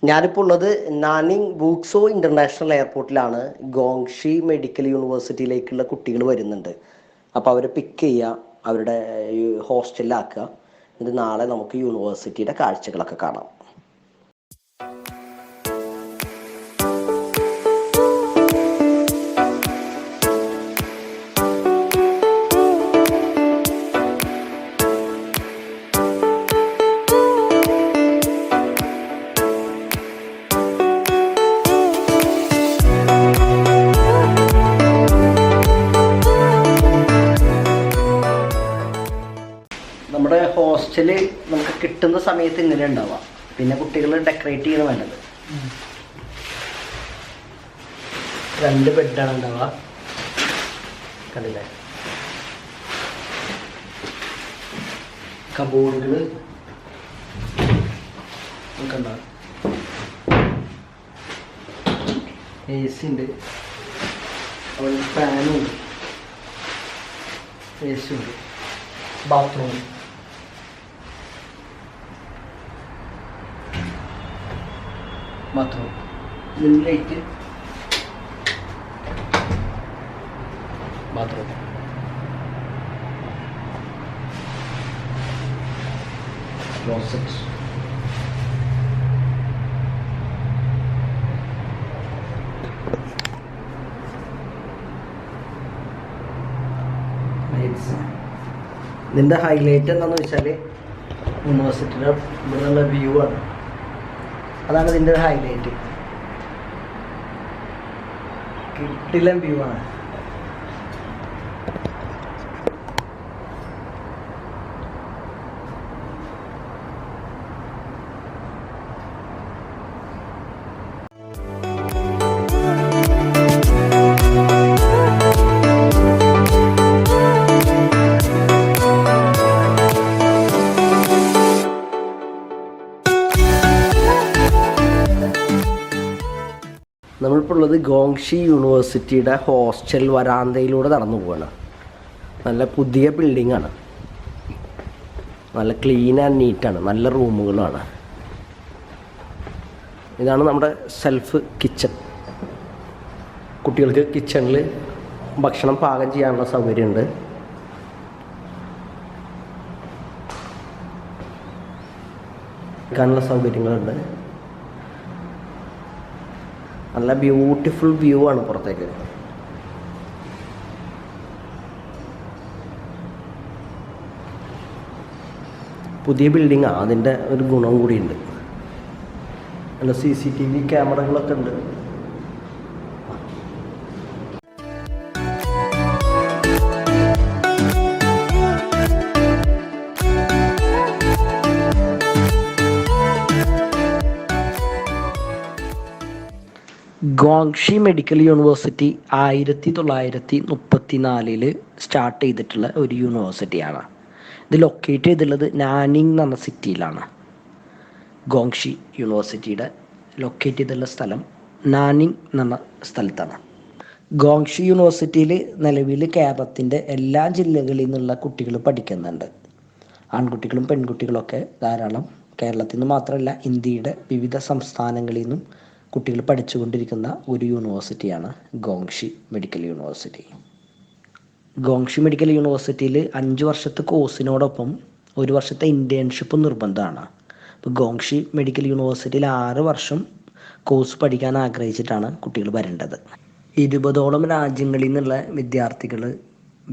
ഞാനിപ്പോൾ ഉള്ളത് നാനിങ് വൂക്സോ international എയർപോർട്ടിലാണ്. ഗോങ്ഷി medical യൂണിവേഴ്സിറ്റിയിലേക്കുള്ള കുട്ടികൾ വരുന്നുണ്ട്. അപ്പോൾ അവരെ പിക്ക് ചെയ്യുക, അവരുടെ ഹോസ്റ്റലിലാക്കുക. ഇത് നാളെ നമുക്ക് യൂണിവേഴ്സിറ്റിയുടെ കാഴ്ചകളൊക്കെ കാണാം. നമ്മുടെ ഹോസ്റ്റല് നമുക്ക് കിട്ടുന്ന സമയത്ത് ഇങ്ങനെ ഉണ്ടാവാം. പിന്നെ കുട്ടികൾ ഡെക്കറേറ്റ് ചെയ്യുന്നത് വേണ്ടത്. 2 ബെഡാണ് ഉണ്ടാവുക, കണ്ടില്ലേ? കബോർഡുകൾ ഒക്കെ ഉണ്ടാവും. AC ഉണ്ട്, അവിടെ ഫാനും ഉണ്ട്, AC ഉണ്ട്, ബാത്റൂം, ലൈറ്റ്, ബാത്റൂം. ക്ലോസറ്റ്, ഇതിൻ്റെ ഹൈലൈറ്റ് എന്താണെന്ന് വെച്ചാൽ യൂണിവേഴ്സിറ്റിയുടെ ഇവിടെയുള്ള വ്യൂ ആണ്. അതാണ് ഇതിൻ്റെ ഹൈലൈറ്റ്. കിടിലൻ വ്യൂ ആണ്. നമ്മളിപ്പോൾ ഉള്ളത് ഗോങ്ഷി യൂണിവേഴ്സിറ്റിയുടെ ഹോസ്റ്റൽ വരാന്തയിലൂടെ നടന്നു പോവുകയാണ്. നല്ല പുതിയ ബിൽഡിങ്ങാണ്, നല്ല ക്ലീൻ ആൻഡ് നീറ്റാണ്, നല്ല റൂമുകളാണ്. ഇതാണ് നമ്മുടെ സെൽഫ് കിച്ചൺ. കുട്ടികൾക്ക് കിച്ചണിൽ ഭക്ഷണം പാകം ചെയ്യാനുള്ള സൗകര്യമുണ്ട്. ക്കാനുള്ള സൗകര്യങ്ങളുണ്ട്. നല്ല ബ്യൂട്ടിഫുൾ വ്യൂ ആണ് പുറത്തേക്ക്. പുതിയ ബിൽഡിങ്ങാണ്, അതിൻ്റെ ഒരു ഗുണം കൂടിയുണ്ട്. നല്ല CCTV ക്യാമറകളൊക്കെ ഉണ്ട്. ഗോങ്ഷി മെഡിക്കൽ യൂണിവേഴ്സിറ്റി 1934 സ്റ്റാർട്ട് ചെയ്തിട്ടുള്ള ഒരു യൂണിവേഴ്സിറ്റിയാണ്. ഇത് ലൊക്കേറ്റ് ചെയ്തിട്ടുള്ളത് നാനിങ് എന്ന് പറഞ്ഞ സിറ്റിയിലാണ്. ഗോങ്ഷി യൂണിവേഴ്സിറ്റിയുടെ ലൊക്കേറ്റ് ചെയ്തിട്ടുള്ള സ്ഥലം നാനിങ് എന്ന് പറഞ്ഞ സ്ഥലത്താണ്. ഗോങ്ഷി യൂണിവേഴ്സിറ്റിയിൽ നിലവിൽ കേരളത്തിൻ്റെ എല്ലാ ജില്ലകളിൽ നിന്നുള്ള കുട്ടികൾ പഠിക്കുന്നുണ്ട്. ആൺകുട്ടികളും പെൺകുട്ടികളൊക്കെ ധാരാളം. കേരളത്തിൽ നിന്ന് മാത്രമല്ല, ഇന്ത്യയുടെ വിവിധ സംസ്ഥാനങ്ങളിൽ നിന്നും കുട്ടികൾ പഠിച്ചുകൊണ്ടിരിക്കുന്ന ഒരു യൂണിവേഴ്സിറ്റിയാണ് ഗോങ്ഷി മെഡിക്കൽ യൂണിവേഴ്സിറ്റി. ഗോങ്ഷി മെഡിക്കൽ യൂണിവേഴ്സിറ്റിയിൽ 5 വർഷത്തെ കോഴ്സിനോടൊപ്പം 1 വർഷത്തെ ഇൻറ്റേൺഷിപ്പ് നിർബന്ധമാണ്. അപ്പോൾ ഗോങ്ഷി മെഡിക്കൽ യൂണിവേഴ്സിറ്റിയിൽ 6 വർഷം കോഴ്സ് പഠിക്കാൻ ആഗ്രഹിച്ചിട്ടാണ് കുട്ടികൾ വരേണ്ടത്. 20ഓളം രാജ്യങ്ങളിൽ നിന്നുള്ള വിദ്യാർത്ഥികൾ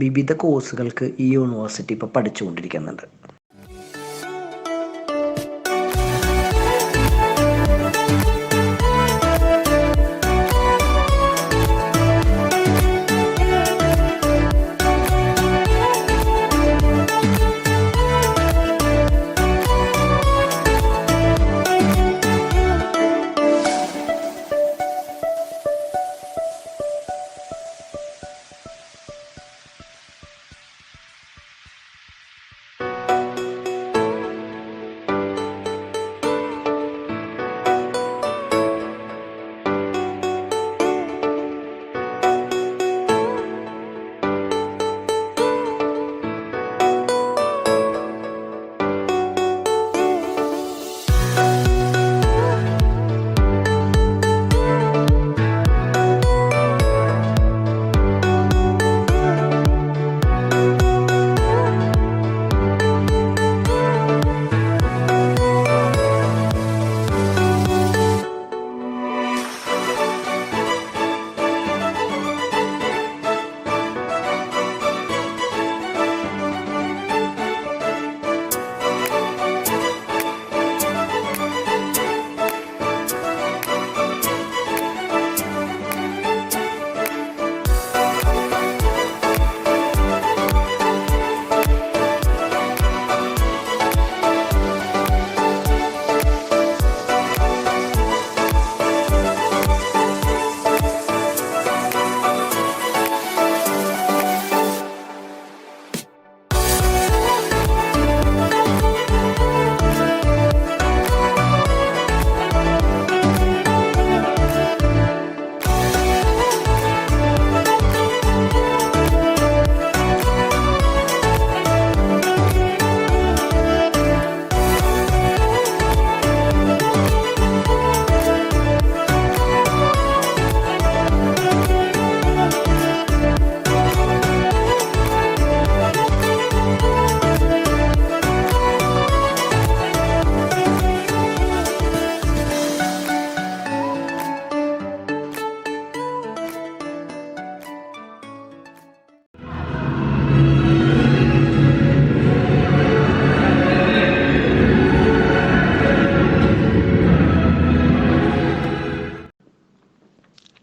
വിവിധ കോഴ്സുകൾക്ക് ഈ യൂണിവേഴ്സിറ്റി ഇപ്പോൾ പഠിച്ചുകൊണ്ടിരിക്കുന്നുണ്ട്.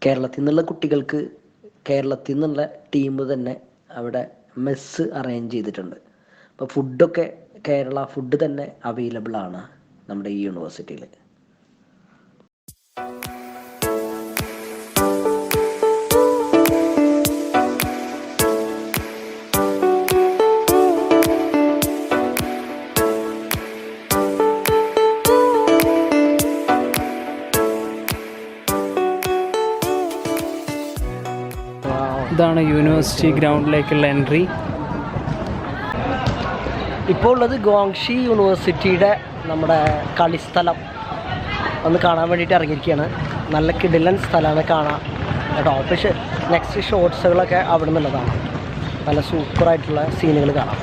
കേരളത്തിൽ നിന്നുള്ള കുട്ടികൾക്ക് കേരളത്തിൽ നിന്നുള്ള ടീം തന്നെ അവിടെ മെസ്സ് അറേഞ്ച് ചെയ്തിട്ടുണ്ട്. അപ്പോൾ ഫുഡൊക്കെ കേരള ഫുഡ് തന്നെ അവൈലബിൾ ആണ് നമ്മുടെ ഈ യൂണിവേഴ്സിറ്റിയിൽ. ഇതാണ് യൂണിവേഴ്സിറ്റി ഗ്രൗണ്ടിലേക്കുള്ള എൻട്രി. ഇപ്പോൾ ഉള്ളത് ഗോങ്ഷി യൂണിവേഴ്സിറ്റിയുടെ നമ്മുടെ കളിസ്ഥലം ഒന്ന് കാണാൻ വേണ്ടിയിട്ട് ഇറങ്ങിയിരിക്കുകയാണ്. നല്ല കിടിലൻ സ്ഥലമാണ് കാണാൻ കേട്ടോ. പക്ഷേ നെക്സ്റ്റ് ഷോട്ട്സുകളൊക്കെ അവിടെ നിന്നുള്ളതാണ്. നല്ല സൂപ്പറായിട്ടുള്ള സീനുകൾ കാണാം.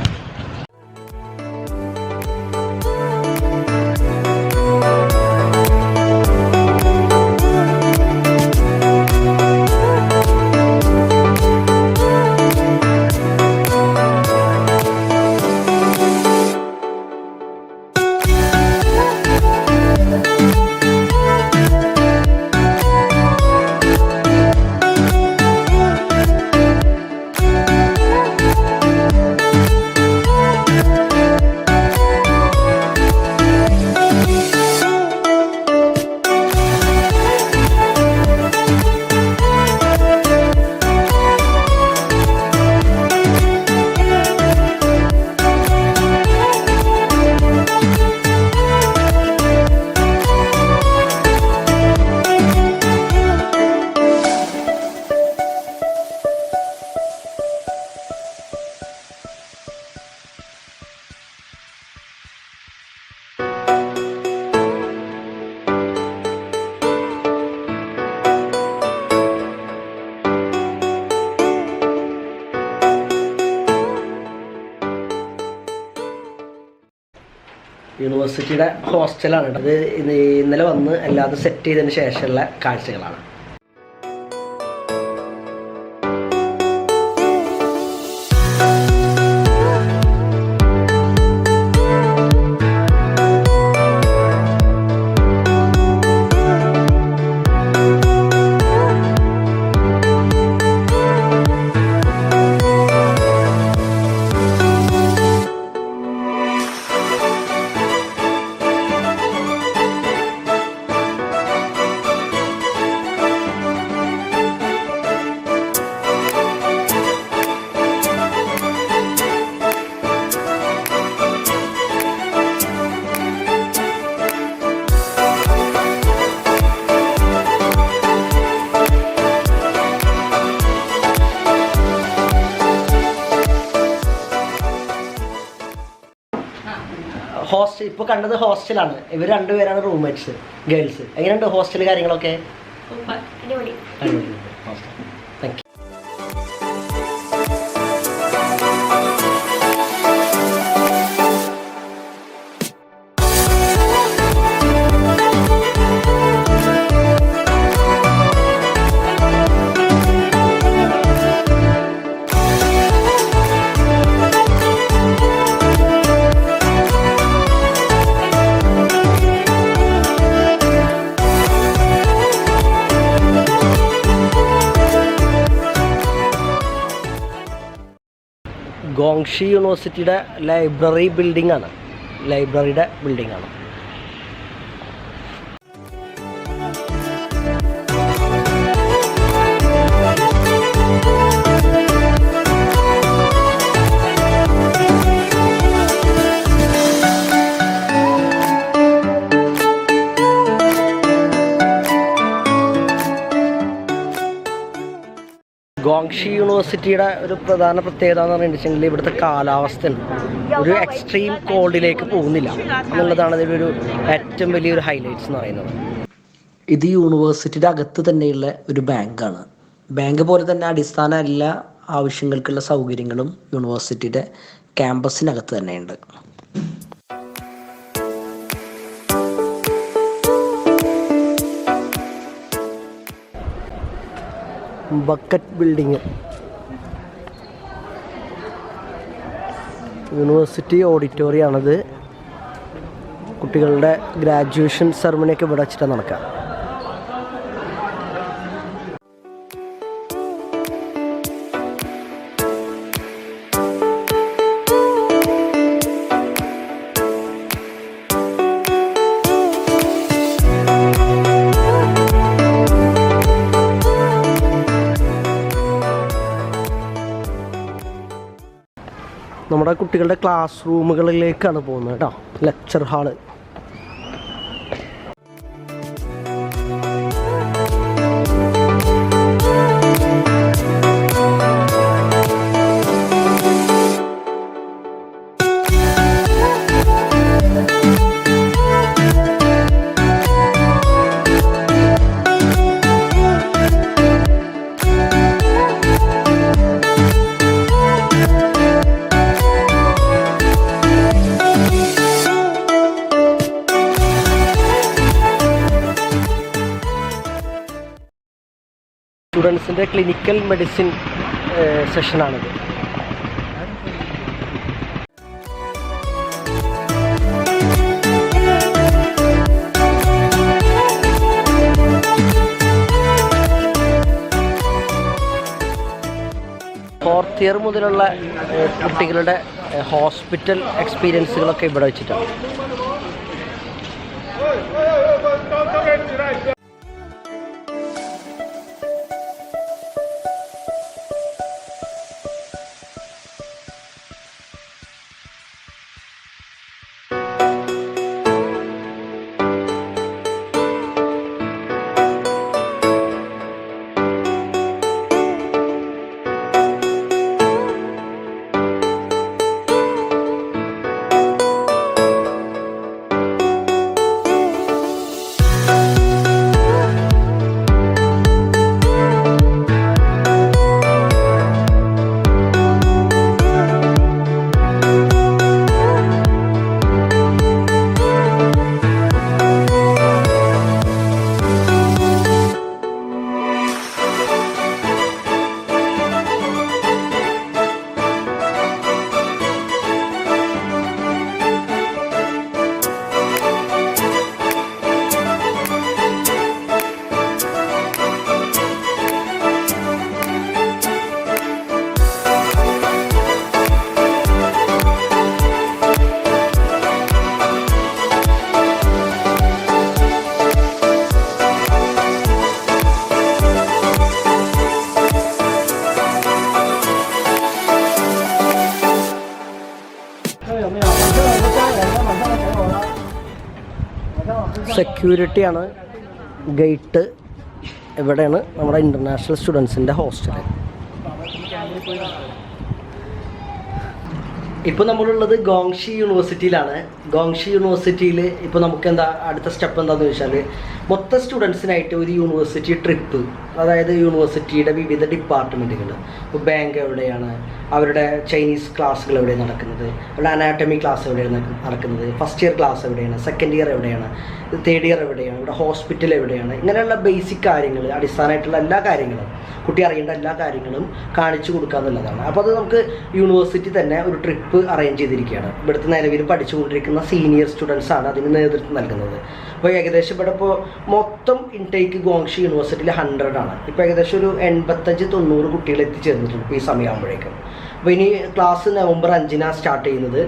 യൂണിവേഴ്സിറ്റിയുടെ ഹോസ്റ്റലാണ്. അത് ഇന്നലെ വന്ന് എല്ലാതും സെറ്റ് ചെയ്തതിന് ശേഷമുള്ള കാഴ്ചകളാണ്. ഹോസ്റ്റൽ ഇപ്പോൾ കണ്ടത് ഹോസ്റ്റലാണ്. ഇവർ രണ്ടുപേരാണ് റൂംമേറ്റ്സ്, ഗേൾസ്. എങ്ങനെയുണ്ട് ഹോസ്റ്റൽ കാര്യങ്ങളൊക്കെ? Thank you. ഗോങ്ഷി യൂണിവേഴ്സിറ്റിയുടെ ലൈബ്രറിയുടെ ബിൽഡിംഗ് ആണ്. ഗോങ്ഷി യൂണിവേഴ്സിറ്റിയുടെ ഒരു പ്രധാന പ്രത്യേകത എന്ന് പറഞ്ഞിട്ടുണ്ടെങ്കിൽ ഇവിടുത്തെ കാലാവസ്ഥ ഒരു എക്സ്ട്രീം കോൾഡിലേക്ക് പോകുന്നില്ല എന്നുള്ളതാണ് ഇതിലൊരു ഏറ്റവും വലിയൊരു ഹൈലൈറ്റ്സ് എന്ന് പറയുന്നത്. ഇത് യൂണിവേഴ്സിറ്റിയുടെ അകത്ത് തന്നെയുള്ള ഒരു ബാങ്കാണ്. ബാങ്ക് പോലെ തന്നെ അടിസ്ഥാന എല്ലാ ആവശ്യങ്ങൾക്കുള്ള സൗകര്യങ്ങളും യൂണിവേഴ്സിറ്റിയുടെ ക്യാമ്പസിനകത്ത് തന്നെയുണ്ട്. ബക്കറ്റ് ബിൽഡിങ്, യൂണിവേഴ്സിറ്റി ഓഡിറ്റോറിയമാണത്. കുട്ടികളുടെ ഗ്രാജുവേഷൻ സെറമണിയൊക്കെ ഇവിടെ വെച്ചിട്ടാണ് നടക്കുക. നമ്മുടെ കുട്ടികളുടെ ക്ലാസ് റൂമുകളിലേക്കാണ് പോകുന്നത് കേട്ടോ, ലെക്ചർ ഹാള്. സ്റ്റുഡൻസിൻ്റെ ക്ലിനിക്കൽ മെഡിസിൻ സെഷനാണിത്. ഫോർത്ത് ഇയർ മുതലുള്ള കുട്ടികളുടെ ഹോസ്പിറ്റൽ എക്സ്പീരിയൻസുകളൊക്കെ ഇവിടെ വെച്ചിട്ടാണ്. സെക്യൂരിറ്റിയാണ് ഗേറ്റ്. ഇവിടെയാണ് നമ്മുടെ ഇൻ്റർനാഷണൽ സ്റ്റുഡൻസിൻ്റെ ഹോസ്റ്റൽ. ഇപ്പോൾ നമ്മളുള്ളത് ഗോങ്ഷി യൂണിവേഴ്സിറ്റിയിലാണ്. ഗോങ്ഷി യൂണിവേഴ്സിറ്റിയിൽ ഇപ്പോൾ നമുക്ക് എന്താ അടുത്ത സ്റ്റെപ്പ് എന്താണെന്ന് വെച്ചാൽ മൊത്തം സ്റ്റുഡൻസിനായിട്ട് ഒരു യൂണിവേഴ്സിറ്റി ട്രിപ്പ്, അതായത് യൂണിവേഴ്സിറ്റിയുടെ വിവിധ ഡിപ്പാർട്ട്മെൻറ്റുകൾ, ഇപ്പോൾ ബാങ്ക് എവിടെയാണ്, അവരുടെ ചൈനീസ് ക്ലാസ്സുകൾ എവിടെയാണ് നടക്കുന്നത്, അവരുടെ അനാട്ടമി ക്ലാസ് എവിടെയാണ് നടക്കുന്നത്, ഫസ്റ്റ് ഇയർ ക്ലാസ് എവിടെയാണ്, സെക്കൻഡ് ഇയർ എവിടെയാണ്, തേർഡ് ഇയർ എവിടെയാണ്, ഇവിടെ ഹോസ്പിറ്റൽ എവിടെയാണ്, ഇങ്ങനെയുള്ള ബേസിക് കാര്യങ്ങൾ, അടിസ്ഥാനമായിട്ടുള്ള എല്ലാ കാര്യങ്ങളും, കുട്ടി അറിയേണ്ട എല്ലാ കാര്യങ്ങളും കാണിച്ചു കൊടുക്കുക എന്നുള്ളതാണ്. അപ്പോൾ അത് നമുക്ക് യൂണിവേഴ്സിറ്റി തന്നെ ഒരു ട്രിപ്പ് അറേഞ്ച് ചെയ്തിരിക്കുകയാണ്. ഇവിടുത്തെ നിലവിൽ പഠിച്ചുകൊണ്ടിരിക്കുന്ന സീനിയർ സ്റ്റുഡൻസാണ് അതിന് നേതൃത്വം നൽകുന്നത്. അപ്പോൾ ഏകദേശം ഇവിടെ ഇപ്പോൾ മൊത്തം ഇൻടേക്ക് ഗോങ്ഷി യൂണിവേഴ്സിറ്റിയിൽ 100 ആണ്. ഇപ്പോൾ ഏകദേശം ഒരു 85-90 കുട്ടികൾ എത്തിച്ചേർന്നിട്ടുണ്ട് ഇപ്പോൾ ഈ സമയമാകുമ്പോഴേക്കും. അപ്പോൾ ഇനി ക്ലാസ് നവംബർ 5-നാണ് സ്റ്റാർട്ട് ചെയ്യുന്നത്.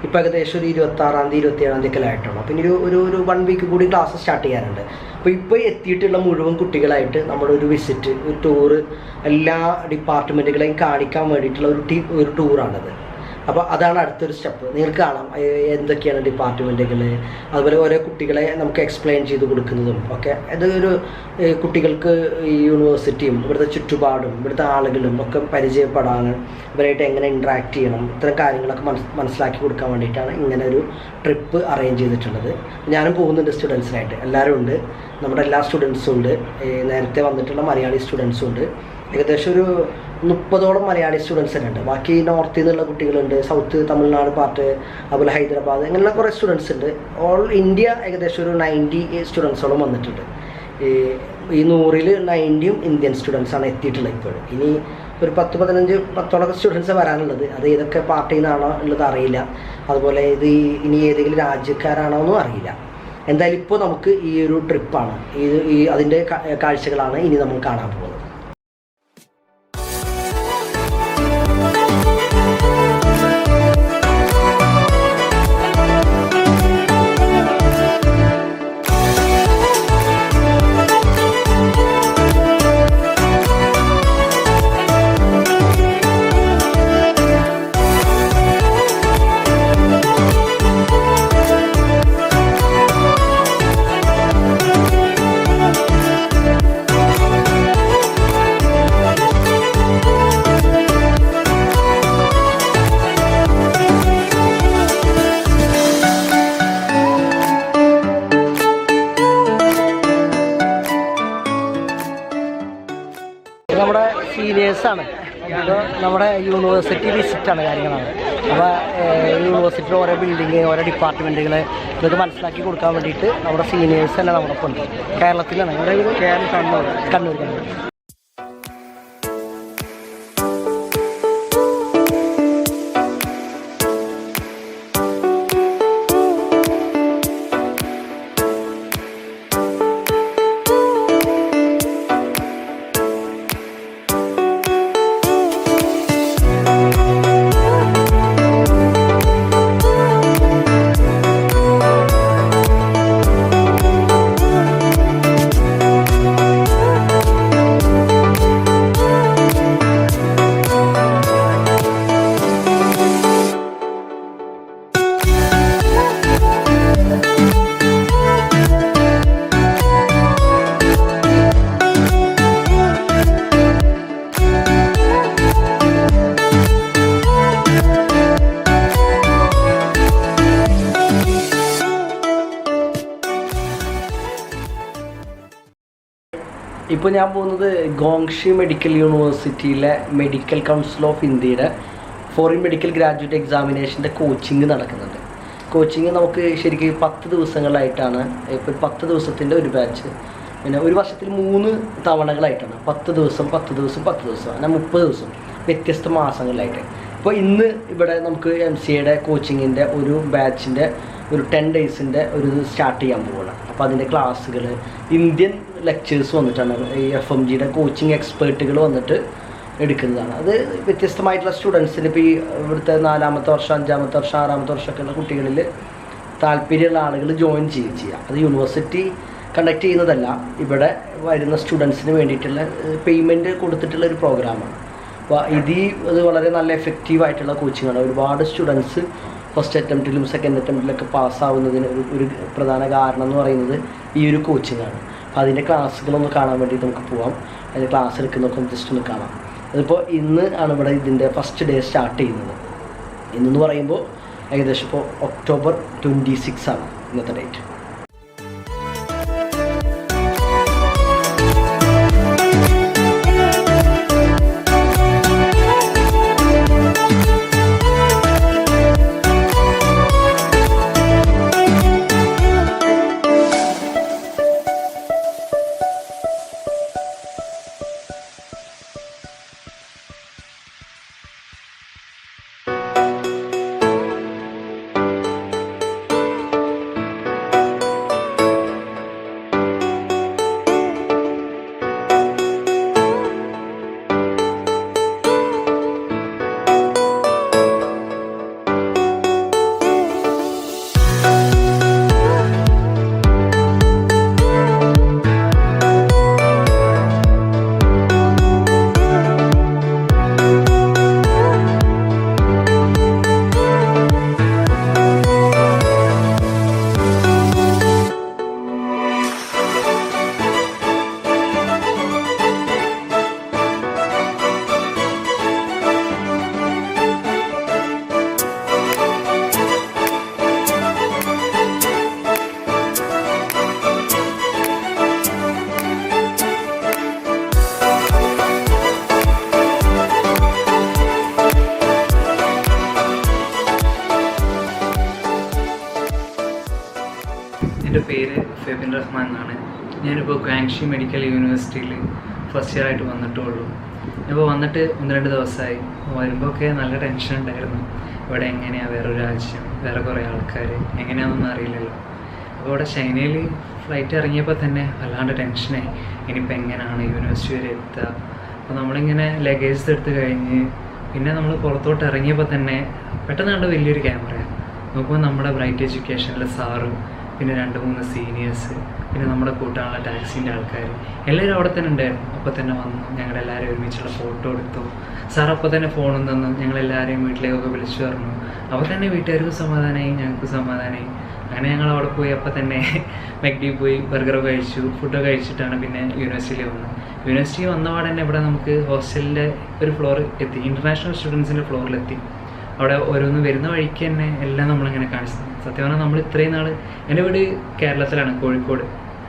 ഇപ്പോൾ ഏകദേശം ഒരു 26-ാം തീയതി 27-ാം തീയതി ഒക്കെ ആയിട്ടുള്ളൂ. അപ്പോൾ ഇനി ഒരു 1 വീക്ക് കൂടി ക്ലാസ് സ്റ്റാർട്ട് ചെയ്യാനുണ്ട്. അപ്പോൾ ഇപ്പോൾ എത്തിയിട്ടുള്ള മുഴുവൻ കുട്ടികളായിട്ട് നമ്മുടെ ഒരു വിസിറ്റ്, ഒരു ടൂറ്, എല്ലാ ഡിപ്പാർട്ട്മെൻറ്റുകളെയും കാണിക്കാൻ വേണ്ടിയിട്ടുള്ള ഒരു ടൂറാണത്. അപ്പോൾ അതാണ് അടുത്തൊരു സ്റ്റെപ്പ്. നിങ്ങൾക്ക് കാണാം എന്തൊക്കെയാണ് ഡിപ്പാർട്ട്മെൻറ്റുകൾ, അതുപോലെ ഓരോ കുട്ടികളെ നമുക്ക് എക്സ്പ്ലെയിൻ ചെയ്ത് കൊടുക്കുന്നതും ഒക്കെ. ഇതൊരു കുട്ടികൾക്ക് ഈ യൂണിവേഴ്സിറ്റിയും ഇവിടുത്തെ ചുറ്റുപാടും ഇവിടുത്തെ ആളുകളും ഒക്കെ പരിചയപ്പെടാനും ഇവരായിട്ട് എങ്ങനെ ഇൻട്രാക്ട് ചെയ്യണം, ഇത്തരം കാര്യങ്ങളൊക്കെ മനസ്സിലാക്കി കൊടുക്കാൻ വേണ്ടിയിട്ടാണ് ഇങ്ങനെ ഒരു ട്രിപ്പ് അറേഞ്ച് ചെയ്തിട്ടുള്ളത്. ഞാനും പോകുന്നുണ്ട് സ്റ്റുഡൻസിനായിട്ട്. എല്ലാവരും ഉണ്ട്, നമ്മുടെ എല്ലാ സ്റ്റുഡൻസും ഉണ്ട്. നേരത്തെ വന്നിട്ടുള്ള മലയാളി സ്റ്റുഡൻസും ഉണ്ട്. ഏകദേശം ഒരു 30ഓളം മലയാളി സ്റ്റുഡൻസ് തന്നെ ഉണ്ട്. ബാക്കി നോർത്തിൽ നിന്നുള്ള കുട്ടികളുണ്ട്, സൗത്ത് തമിഴ്നാട് പാർട്ട്, അതുപോലെ ഹൈദരാബാദ്, അങ്ങനെയുള്ള കുറേ സ്റ്റുഡൻസ് ഉണ്ട്. ഓൾ ഇന്ത്യ ഏകദേശം ഒരു 90 സ്റ്റുഡൻസോളം വന്നിട്ടുണ്ട്. ഈ 100-ൽ 90 ഇന്ത്യൻ സ്റ്റുഡൻസാണ് എത്തിയിട്ടുള്ളത്. ഇപ്പോഴും ഇനി ഒരു 10-15 സ്റ്റുഡൻസ് വരാനുള്ളത്. അത് ഏതൊക്കെ പാർട്ടിയിൽ നിന്നാണോ ഉള്ളത് അറിയില്ല. അതുപോലെ ഇത് ഇനി ഏതെങ്കിലും രാജ്യക്കാരാണോ എന്നും അറിയില്ല. എന്തായാലും ഇപ്പോൾ നമുക്ക് ഈ ഒരു ട്രിപ്പാണ്, അതിൻ്റെ കാഴ്ചകളാണ് ഇനി നമ്മൾ കാണാൻ പോകുന്നത്. സീനിയേഴ്സാണ്. ഇത് നമ്മുടെ യൂണിവേഴ്സിറ്റി വിസിറ്റാണ് കാര്യങ്ങളാണ്. അപ്പോൾ യൂണിവേഴ്സിറ്റിയിൽ ഓരോ ബിൽഡിങ്, ഓരോ ഡിപ്പാർട്ട്മെൻറ്റുകൾ ഇതൊക്കെ മനസ്സിലാക്കി കൊടുക്കാൻ വേണ്ടിയിട്ട് നമ്മുടെ സീനിയേഴ്സ് തന്നെ നമ്മളൊപ്പം ഉണ്ട്. കേരളത്തിലാണ്, നമ്മുടെ ഇത് കണ്ണൂർ. ഇപ്പോൾ ഞാൻ പോകുന്നത് ഗോങ്ഷി മെഡിക്കൽ യൂണിവേഴ്സിറ്റിയിലെ മെഡിക്കൽ കൗൺസിൽ ഓഫ് ഇന്ത്യയുടെ ഫോറിൻ മെഡിക്കൽ ഗ്രാജുവേറ്റ് എക്സാമിനേഷൻ്റെ കോച്ചിങ് നടക്കുന്നുണ്ട്. കോച്ചിങ് നമുക്ക് ശരിക്കും 10 ദിവസങ്ങളായിട്ടാണ്. ഇപ്പോൾ 10 ദിവസത്തിൻ്റെ ഒരു ബാച്ച്, പിന്നെ ഒരു വർഷത്തിൽ 3 തവണകളായിട്ടാണ്. 10 ദിവസം അങ്ങനെ 30 ദിവസം വ്യത്യസ്ത മാസങ്ങളിലായിട്ട്. ഇപ്പോൾ ഇന്ന് ഇവിടെ നമുക്ക് MCAയുടെ കോച്ചിങ്ങിൻ്റെ ഒരു ബാച്ചിൻ്റെ ഒരു 10 ഡേയ്സിൻ്റെ ഒരു ഇത് സ്റ്റാർട്ട് ചെയ്യാൻ പോവുകയാണ്. അപ്പോൾ അതിൻ്റെ ക്ലാസ്സുകൾ ഇന്ത്യൻ ലെക്ചേഴ്സ് വന്നിട്ടാണ്, ഈ FMGയുടെ കോച്ചിങ് എക്സ്പേർട്ടുകൾ വന്നിട്ട് എടുക്കുന്നതാണ്. അത് വ്യത്യസ്തമായിട്ടുള്ള സ്റ്റുഡൻസിന് ഇപ്പോൾ ഈ ഇവിടുത്തെ 4ാമത്തെ വർഷം, 5ാമത്തെ വർഷം, 6ാമത്തെ വർഷമൊക്കെയുള്ള കുട്ടികളിൽ താല്പര്യമുള്ള ആളുകൾ ജോയിൻ ചെയ്യാം. അത് യൂണിവേഴ്സിറ്റി കണ്ടക്ട് ചെയ്യുന്നതല്ല, ഇവിടെ വരുന്ന സ്റ്റുഡൻസിന് വേണ്ടിയിട്ടുള്ള പേയ്മെൻറ്റ് കൊടുത്തിട്ടുള്ള ഒരു പ്രോഗ്രാമാണ്. അപ്പോൾ അത് വളരെ നല്ല എഫക്റ്റീവായിട്ടുള്ള കോച്ചിങ്ങാണ്. ഒരുപാട് സ്റ്റുഡൻസ് ഫസ്റ്റ് അറ്റംപ്റ്റിലും സെക്കൻഡ് അറ്റംപ്റ്റിലൊക്കെ പാസ്സാവുന്നതിന് ഒരു പ്രധാന കാരണം എന്ന് പറയുന്നത് ഈ ഒരു കോച്ചിങ്ങാണ്. അപ്പോൾ അതിൻ്റെ ക്ലാസ്സുകളൊന്ന് കാണാൻ വേണ്ടിയിട്ട് നമുക്ക് പോവാം. അതിൻ്റെ ക്ലാസ് എടുക്കുന്നതൊക്കെ ജസ്റ്റ് ഒന്ന് കാണാം. അതിപ്പോൾ ഇന്ന് ആണ് ഇവിടെ ഇതിൻ്റെ ഫസ്റ്റ് ഡേ സ്റ്റാർട്ട് ചെയ്യുന്നത്. ഇന്നെന്ന് പറയുമ്പോൾ ഏകദേശം ഇപ്പോൾ October 26 ആണ് ഇന്നത്തെ ഡേറ്റ്. എൻ്റെ പേര് ഫെബിൻ റഹ്മാൻ എന്നാണ്. ഞാനിപ്പോൾ ഗോങ്ഷി മെഡിക്കൽ യൂണിവേഴ്സിറ്റിയിൽ ഫസ്റ്റ് ഇയർ ആയിട്ട് വന്നിട്ടുള്ളൂ. ഇപ്പോൾ വന്നിട്ട് 1-2 ദിവസമായി. വരുമ്പോഴൊക്കെ നല്ല ടെൻഷൻ ഉണ്ടായിരുന്നു. ഇവിടെ എങ്ങനെയാണ് വേറൊരു രാജ്യം, വേറെ കുറേ ആൾക്കാർ, എങ്ങനെയാണെന്നൊന്നും അറിയില്ലല്ലോ. അപ്പോൾ ഇവിടെ ചൈനയിൽ ഫ്ലൈറ്റ് ഇറങ്ങിയപ്പോൾ തന്നെ വല്ലാണ്ട് ടെൻഷനായി. ഇനിയിപ്പോൾ എങ്ങനെയാണ് യൂണിവേഴ്സിറ്റി വരെ എത്തുക. അപ്പോൾ നമ്മളിങ്ങനെ ലഗേജ് എടുത്ത് കഴിഞ്ഞ് പിന്നെ നമ്മൾ പുറത്തോട്ട് ഇറങ്ങിയപ്പോൾ തന്നെ പെട്ടെന്ന് കണ്ട് വലിയൊരു ക്യാമറ നോക്കുമ്പോൾ നമ്മുടെ ബ്രൈറ്റ് എഡ്യൂക്കേഷനിലെ സാറും പിന്നെ 2-3 സീനിയേഴ്സ്, പിന്നെ നമ്മുടെ കൂട്ടാനുള്ള ടാക്സീൻ്റെ ആൾക്കാർ എല്ലാവരും അവിടെ തന്നെ ഉണ്ടായിരുന്നു. അപ്പോൾ തന്നെ വന്നു, ഞങ്ങളെല്ലാവരും ഒരുമിച്ചുള്ള ഫോട്ടോ എടുത്തു. സാർ അപ്പോൾ തന്നെ ഫോണും തന്നു, ഞങ്ങളെല്ലാവരെയും വീട്ടിലേക്കൊക്കെ വിളിച്ചു പറഞ്ഞു. അപ്പോൾ തന്നെ വീട്ടുകാർക്കും സമാധാനമായി, ഞങ്ങൾക്ക് സമാധാനമായി. അങ്ങനെ ഞങ്ങൾ അവിടെ പോയി അപ്പോൾ തന്നെ മെക്ഡി പോയി ബർഗറൊക്കെ കഴിച്ചു. ഫുഡൊക്കെ കഴിച്ചിട്ടാണ് പിന്നെ യൂണിവേഴ്സിറ്റിയിൽ വന്നത്. യൂണിവേഴ്സിറ്റി വന്നപാട് തന്നെ ഇവിടെ നമുക്ക് ഹോസ്റ്റലിൻ്റെ ഒരു ഫ്ലോർ എത്തി, ഇൻ്റർനാഷണൽ സ്റ്റുഡൻസിൻ്റെ ഫ്ലോറിലെത്തി. അവിടെ ഓരോന്ന് വരുന്ന വഴിക്ക് തന്നെ എല്ലാം നമ്മളിങ്ങനെ കാണിച്ചു. സത്യം പറഞ്ഞാൽ നമ്മൾ ഇത്രയും നാൾ, എൻ്റെ വീട് കേരളത്തിലാണ്, കോഴിക്കോട്.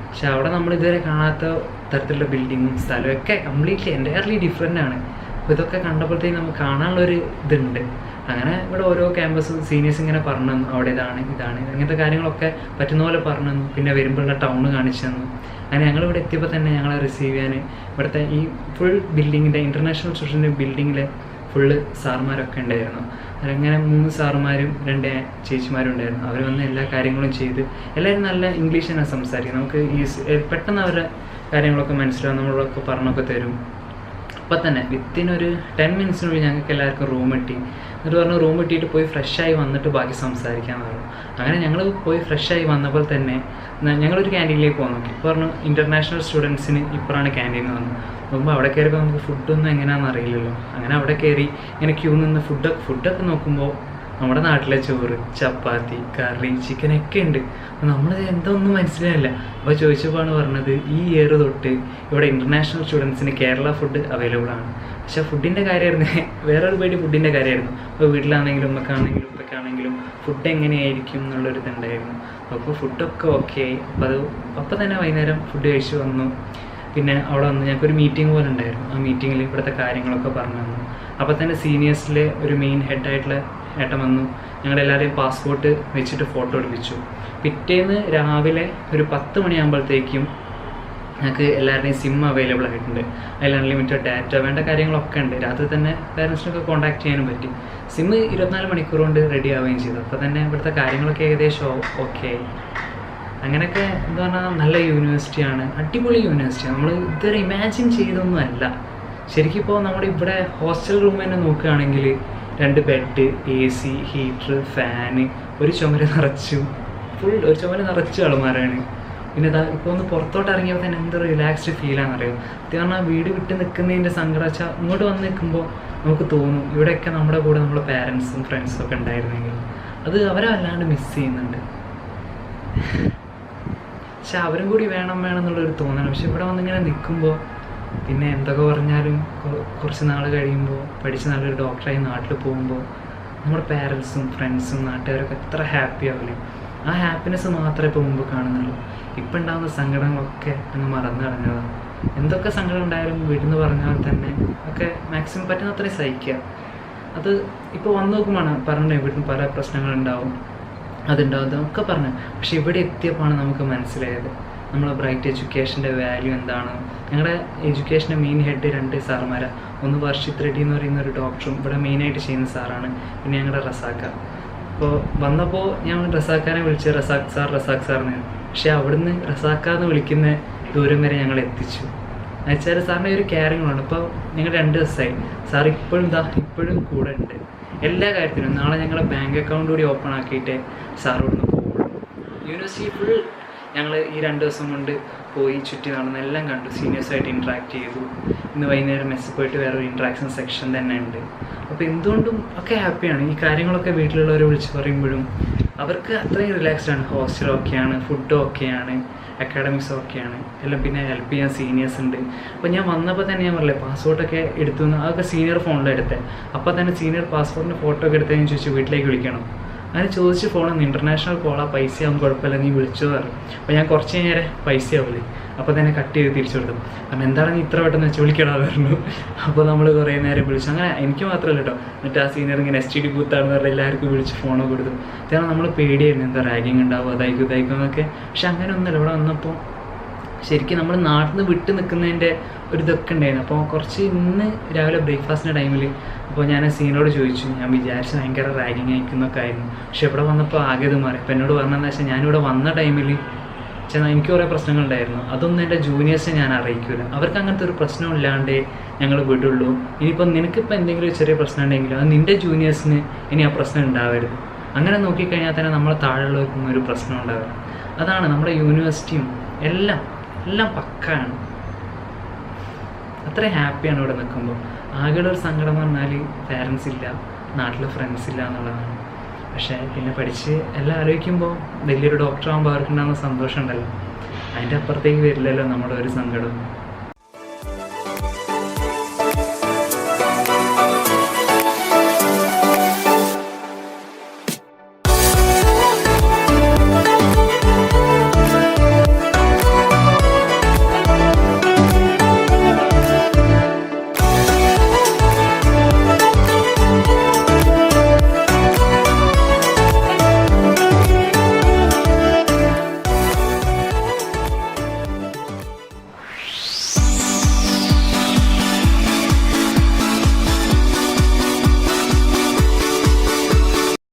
പക്ഷെ അവിടെ നമ്മൾ ഇതുവരെ കാണാത്ത അത്തരത്തിലുള്ള ബിൽഡിങ്ങും സ്ഥലവും ഒക്കെ കംപ്ലീറ്റ്ലി എൻ്റയർലി ഡിഫറെൻ്റ് ആണ്. അപ്പോൾ ഇതൊക്കെ കണ്ടപ്പോഴത്തേക്കും നമുക്ക് കാണാനുള്ളൊരു ഇതുണ്ട്. അങ്ങനെ ഇവിടെ ഓരോ ക്യാമ്പസ് സീനിയേഴ്സ് ഇങ്ങനെ പറഞ്ഞു തന്നു, അവിടെ ഇതാണ് അങ്ങനത്തെ കാര്യങ്ങളൊക്കെ പറ്റുന്ന പോലെ പറഞ്ഞു തന്നു. പിന്നെ വരുമ്പോഴുള്ള ടൗണ് കാണിച്ചു തന്നു. അങ്ങനെ ഞങ്ങളിവിടെ എത്തിയപ്പോൾ തന്നെ ഞങ്ങളെ റിസീവ് ചെയ്യാൻ ഇവിടുത്തെ ഈ ഫുൾ ബിൽഡിങ്ങിൻ്റെ ഇൻ്റർനാഷണൽ സ്റ്റുഡൻറ്റ് ബിൽഡിങ്ങിലെ ഫുള്ള് സാറുമാരൊക്കെ ഉണ്ടായിരുന്നു. അങ്ങനെ 3 സാറുമാരും 2 ചേച്ചിമാരും ഉണ്ടായിരുന്നു. അവർ വന്ന് എല്ലാ കാര്യങ്ങളും ചെയ്ത് എല്ലാവരും നല്ല ഇംഗ്ലീഷ് തന്നെ സംസാരിക്കും. നമുക്ക് പെട്ടെന്ന് അവരുടെ കാര്യങ്ങളൊക്കെ മനസ്സിലാവും, നമ്മളൊക്കെ പറഞ്ഞൊക്കെ തരും. അപ്പം തന്നെ വിത്തിൻ ഒരു 10 മിനിറ്റ്സിനുള്ളിൽ ഞങ്ങൾക്ക് എല്ലാവർക്കും റൂം കിട്ടി. എന്നിട്ട് പറഞ്ഞു റൂം കിട്ടിയിട്ട് പോയി ഫ്രഷായി വന്നിട്ട് ബാക്കി സംസാരിക്കാമെന്ന് പറഞ്ഞു. അങ്ങനെ ഞങ്ങൾ പോയി ഫ്രഷായി വന്നപ്പോൾ തന്നെ ഞങ്ങളൊരു ക്യാൻറ്റീനിലേക്ക് പോകാൻ നോക്കി. പറഞ്ഞു ഇൻ്റർനാഷണൽ സ്റ്റുഡൻസിന് ഇപ്പോഴാണ് ക്യാൻറ്റീൻ വന്നത്. നോക്കുമ്പോൾ അവിടെ കയറിയപ്പോൾ നമുക്ക് ഫുഡൊന്നും എങ്ങനെയാണെന്ന് അറിയില്ലല്ലോ. അങ്ങനെ അവിടെ കയറി ഇങ്ങനെ ക്യൂ നിന്ന് ഫുഡൊക്കെ നോക്കുമ്പോൾ നമ്മുടെ നാട്ടിലെ ചോറ്, ചപ്പാത്തി, കറി, ചിക്കനൊക്കെ ഉണ്ട്. അപ്പോൾ നമ്മൾ എന്തൊന്നും മനസ്സിലായില്ല. അപ്പോൾ ചോദിച്ചപ്പോഴാണ് പറഞ്ഞത് ഈ ഇയർ തൊട്ട് ഇവിടെ ഇൻ്റർനാഷണൽ സ്റ്റുഡൻസിന് കേരള ഫുഡ് അവൈലബിൾ ആണ്. പക്ഷേ ഫുഡിൻ്റെ കാര്യമായിരുന്നു വേറൊരു പേടി, ഫുഡിൻ്റെ കാര്യമായിരുന്നു. അപ്പോൾ വീട്ടിലാണെങ്കിലും ഉമ്മക്കാണെങ്കിലും ഉപ്പയ്ക്കാണെങ്കിലും ഫുഡ് എങ്ങനെയായിരിക്കും എന്നുള്ളൊരു ഇതുണ്ടായിരുന്നു. അപ്പോൾ ഫുഡൊക്കെ ഓക്കെ ആയി. അപ്പോൾ തന്നെ വൈകുന്നേരം ഫുഡ് കഴിച്ച് വന്നു. പിന്നെ അവിടെ വന്ന് ഞങ്ങൾക്കൊരു മീറ്റിംഗ് പോലെ ഉണ്ടായിരുന്നു. ആ മീറ്റിങ്ങിൽ ഇവിടുത്തെ കാര്യങ്ങളൊക്കെ പറഞ്ഞു തന്നു. അപ്പോൾ തന്നെ സീനിയേഴ്സിലെ ഒരു മെയിൻ ഹെഡായിട്ടുള്ള ഏട്ടൻ വന്നു. ഞങ്ങളെല്ലാവരെയും പാസ്പോർട്ട് വെച്ചിട്ട് ഫോട്ടോ എടുപ്പിച്ചു. പിറ്റേന്ന് രാവിലെ ഒരു 10 മണിയാകുമ്പോഴത്തേക്കും ഞങ്ങൾക്ക് എല്ലാവരുടെയും സിം അവൈലബിൾ ആയിട്ടുണ്ട്. അതിൽ അൺലിമിറ്റഡ് ഡാറ്റ വേണ്ട കാര്യങ്ങളൊക്കെ ഉണ്ട്. രാത്രി തന്നെ പേരൻസിനൊക്കെ കോൺടാക്ട് ചെയ്യാനും പറ്റി. സിം 24 മണിക്കൂർ കൊണ്ട് റെഡി ആവുകയും ചെയ്തു. അപ്പോൾ തന്നെ ഇവിടുത്തെ കാര്യങ്ങളൊക്കെ ഏകദേശം ഓക്കെ ആയി. അങ്ങനെയൊക്കെ എന്താ പറഞ്ഞാൽ നല്ല യൂണിവേഴ്സിറ്റിയാണ്, അടിപൊളി യൂണിവേഴ്സിറ്റിയാണ്. നമ്മൾ ഇതുവരെ ഇമാജിൻ ചെയ്തൊന്നും അല്ല. ശരിക്കും ഇപ്പോൾ നമ്മുടെ ഇവിടെ ഹോസ്റ്റൽ റൂം തന്നെ നോക്കുകയാണെങ്കിൽ 2 ബെഡ്, AC, ഹീറ്റർ, ഫാന്, ഒരു ചുമര് നിറച്ചു ആൾമാരാണ്. പിന്നെ ഇപ്പോൾ ഒന്ന് പുറത്തോട്ട് ഇറങ്ങിയപ്പോൾ തന്നെ എന്തൊരു റിലാക്സ്ഡ് ഫീലാണെന്നറിയാം. കാരണം വീട് വിട്ട് നിൽക്കുന്നതിൻ്റെ സങ്കടം വെച്ചാൽ ഇങ്ങോട്ട് വന്ന് നിൽക്കുമ്പോൾ നമുക്ക് തോന്നും ഇവിടെയൊക്കെ നമ്മുടെ കൂടെ നമ്മുടെ പാരൻസും ഫ്രണ്ട്സും ഒക്കെ ഉണ്ടായിരുന്നെങ്കിൽ. അത് അവരെ വല്ലാണ്ട് മിസ് ചെയ്യുന്നുണ്ട്. പക്ഷെ അവരും കൂടി വേണം എന്നുള്ളൊരു തോന്നണം. പക്ഷെ ഇവിടെ വന്നിങ്ങനെ നിൽക്കുമ്പോൾ പിന്നെ എന്തൊക്കെ പറഞ്ഞാലും കുറച്ച് നാൾ കഴിയുമ്പോൾ പഠിച്ച് നല്ലൊരു ഡോക്ടറായി നാട്ടിൽ പോകുമ്പോൾ നമ്മുടെ പാരൻസും ഫ്രണ്ട്സും നാട്ടുകാരൊക്കെ എത്ര ഹാപ്പി ആവില്ലേ. ആ ഹാപ്പിനെസ് മാത്രമേ ഇപ്പോൾ മുമ്പ് കാണുന്നുള്ളൂ. ഇപ്പം ഉണ്ടാകുന്ന സങ്കടങ്ങളൊക്കെ അങ്ങ് മറന്നു കളഞ്ഞതാണ്. എന്തൊക്കെ സങ്കടം ഉണ്ടായാലും വീട്ടിൽ പറഞ്ഞാൽ തന്നെ ഒക്കെ മാക്സിമം പറ്റുന്നത്രയും സഹിക്കുക. അത് ഇപ്പോൾ വന്ന് നോക്കുമ്പോഴാണ് പറഞ്ഞത് വീട്ടിൽ പല പ്രശ്നങ്ങളുണ്ടാവും, അതുണ്ടാവും ഒക്കെ പറഞ്ഞു. പക്ഷെ ഇവിടെ എത്തിയപ്പോഴാണ് നമുക്ക് മനസ്സിലായത് നമ്മളെ ബ്രൈറ്റ് എഡ്യൂക്കേഷൻ്റെ വാല്യൂ എന്താണ്. ഞങ്ങളുടെ എഡ്യൂക്കേഷൻ്റെ മെയിൻ ഹെഡ് 2 സാറുമാരാണ്. ഒന്ന് വർഷിത് റെഡ്ഡി എന്ന് പറയുന്ന ഒരു ഡോക്ടറും ഇവിടെ മെയിനായിട്ട് ചെയ്യുന്ന സാറാണ്. പിന്നെ ഞങ്ങളുടെ റസാക്ക. അപ്പോൾ വന്നപ്പോൾ ഞാൻ റസാക്കാനെ വിളിച്ച് റസാഖ് സാറിന്. പക്ഷേ അവിടുന്ന് റസാക്കാന്ന് വിളിക്കുന്ന ദൂരം വരെ ഞങ്ങൾ എത്തിച്ചു. എന്നുവെച്ചാൽ സാറിൻ്റെ ഒരു കെയറിങ്ങാണ്. ഇപ്പോൾ ഞങ്ങൾ 2 ദിവസമായി സാർ ഇപ്പോഴും കൂടെ ഉണ്ട് എല്ലാ കാര്യത്തിനും. നാളെ ഞങ്ങളെ ബാങ്ക് അക്കൗണ്ട് കൂടി ഓപ്പൺ ആക്കിയിട്ട് സാറോടൊന്ന് പോകുള്ളൂ. യൂണിവേഴ്സിറ്റി ഫുൾ ഞങ്ങൾ ഈ 2 ദിവസം കൊണ്ട് പോയി ചുറ്റി നടന്ന് എല്ലാം കണ്ടു. സീനിയേഴ്സായിട്ട് ഇൻട്രാക്ട് ചെയ്തു. ഇന്ന് വൈകുന്നേരം മെസ്സിൽ പോയിട്ട് വേറൊരു ഇൻട്രാക്ഷൻ സെക്ഷൻ തന്നെ ഉണ്ട്. അപ്പോൾ എന്തുകൊണ്ടും ഒക്കെ ഹാപ്പിയാണ്. ഈ കാര്യങ്ങളൊക്കെ വീട്ടിലുള്ളവരെ വിളിച്ച് പറയുമ്പോഴും അവർക്ക് അത്രയും റിലാക്സ്ഡ് ആണ്. ഹോസ്റ്റൽ ഓക്കെയാണ്, ഫുഡ് ഓക്കെയാണ്, അക്കാഡമിക്സ് ഓക്കെയാണ് എല്ലാം. പിന്നെ ഹെൽപ്പ് ചെയ്യാൻ സീനിയേഴ്സ് ഉണ്ട്. അപ്പോൾ ഞാൻ വന്നപ്പോൾ തന്നെ ഞാൻ പറഞ്ഞില്ലേ പാസ്പോർട്ടൊക്കെ എടുത്തു. അതൊക്കെ സീനിയർ ഫോണിലാണ് എടുത്തത്. അപ്പോൾ തന്നെ സീനിയർ പാസ്പോർട്ടിൻ്റെ ഫോട്ടോ ഒക്കെ എടുത്തതിന് ചോദിച്ചു വീട്ടിലേക്ക് വിളിക്കണം. അങ്ങനെ ചോദിച്ച് ഫോണൊന്ന് ഇൻ്റർനാഷണൽ കോളാ, പൈസ ആവും കുഴപ്പമില്ല നീ വിളിച്ചു പറഞ്ഞു. അപ്പോൾ ഞാൻ കുറച്ച് കഴിഞ്ഞാൽ പൈസ ആവില്ലേ. അപ്പോൾ തന്നെ കട്ട് ചെയ്ത് തിരിച്ചു കൊടുത്തു. കാരണം എന്താണ് നീ ഇത്ര പെട്ടെന്ന് വെച്ച് വിളിക്കണമെന്ന് പറഞ്ഞു. അപ്പോൾ നമ്മൾ കുറേ നേരം വിളിച്ചു. അങ്ങനെ എനിക്ക് മാത്രമല്ല കേട്ടോ, എന്നിട്ട് ആ സീനിയർ ഇങ്ങനെ STD ബൂത്താണെന്ന് പറഞ്ഞാൽ എല്ലാവർക്കും വിളിച്ച് ഫോണോ കൊടുത്തു. കാരണം നമ്മൾ പേടിയായിരുന്നു എന്താ റാഗിങ് ഉണ്ടാവും അതായിരിക്കും എന്നൊക്കെ. പക്ഷെ അങ്ങനെ ഒന്നുമില്ല. ഇവിടെ വന്നപ്പോൾ ശരിക്കും നമ്മൾ നാട്ടിൽ നിന്ന് വിട്ട് നിൽക്കുന്നതിൻ്റെ ഒരു ഇതൊക്കെ ഉണ്ടായിരുന്നു. അപ്പോൾ കുറച്ച് ഇന്ന് രാവിലെ ബ്രേക്ക്ഫാസ്റ്റിൻ്റെ ടൈമിൽ അപ്പോൾ ഞാൻ സീനോട് ചോദിച്ചു, ഞാൻ വിചാരിച്ച് ഭയങ്കര റാഗിങ് അയക്കുന്നൊക്കെ ആയിരുന്നു. പക്ഷെ ഇവിടെ വന്നപ്പോൾ ആകെ ഇത് മാറി. അപ്പോൾ എന്നോട് പറഞ്ഞതെന്ന് വെച്ചാൽ ഞാനിവിടെ വന്ന ടൈമിൽ എനിക്ക് കുറേ പ്രശ്നങ്ങളുണ്ടായിരുന്നു. അതൊന്നും എൻ്റെ ജൂനിയേഴ്സിനെ ഞാൻ അറിയിക്കില്ല. അവർക്ക് അങ്ങനത്തെ ഒരു പ്രശ്നം ഇല്ലാണ്ടേ ഞങ്ങൾ വിടുള്ളൂ. ഇനിയിപ്പോൾ നിനക്കിപ്പോൾ എന്തെങ്കിലും ഒരു ചെറിയ പ്രശ്നം ഉണ്ടെങ്കിലും അത് നിൻ്റെ ജൂനിയേഴ്സിന് ഇനി ആ പ്രശ്നം ഉണ്ടാവരുത്. അങ്ങനെ നോക്കിക്കഴിഞ്ഞാൽ തന്നെ നമ്മളെ താഴെയുള്ളവർക്കൊന്നും ഒരു പ്രശ്നം ഉണ്ടാവില്ല. അതാണ് നമ്മുടെ യൂണിവേഴ്സിറ്റിയും എല്ലാം പക്കാണ്. അത്രയും ഹാപ്പിയാണ് ഇവിടെ നിൽക്കുമ്പോൾ. ആകെയുള്ളൊരു സങ്കടം എന്ന് പറഞ്ഞാൽ പാരൻസ് ഇല്ല, നാട്ടിൽ ഫ്രണ്ട്സ് ഇല്ല എന്നുള്ളതാണ്. പക്ഷേ പിന്നെ പഠിച്ച് എല്ലാം ആലോചിക്കുമ്പോൾ വലിയൊരു ഡോക്ടറാകുമ്പോൾ അവർക്കുണ്ടാകുന്ന സന്തോഷം ഉണ്ടല്ലോ, അതിൻ്റെ അപ്പുറത്തേക്ക് വരില്ലല്ലോ നമ്മുടെ ഒരു സങ്കടം.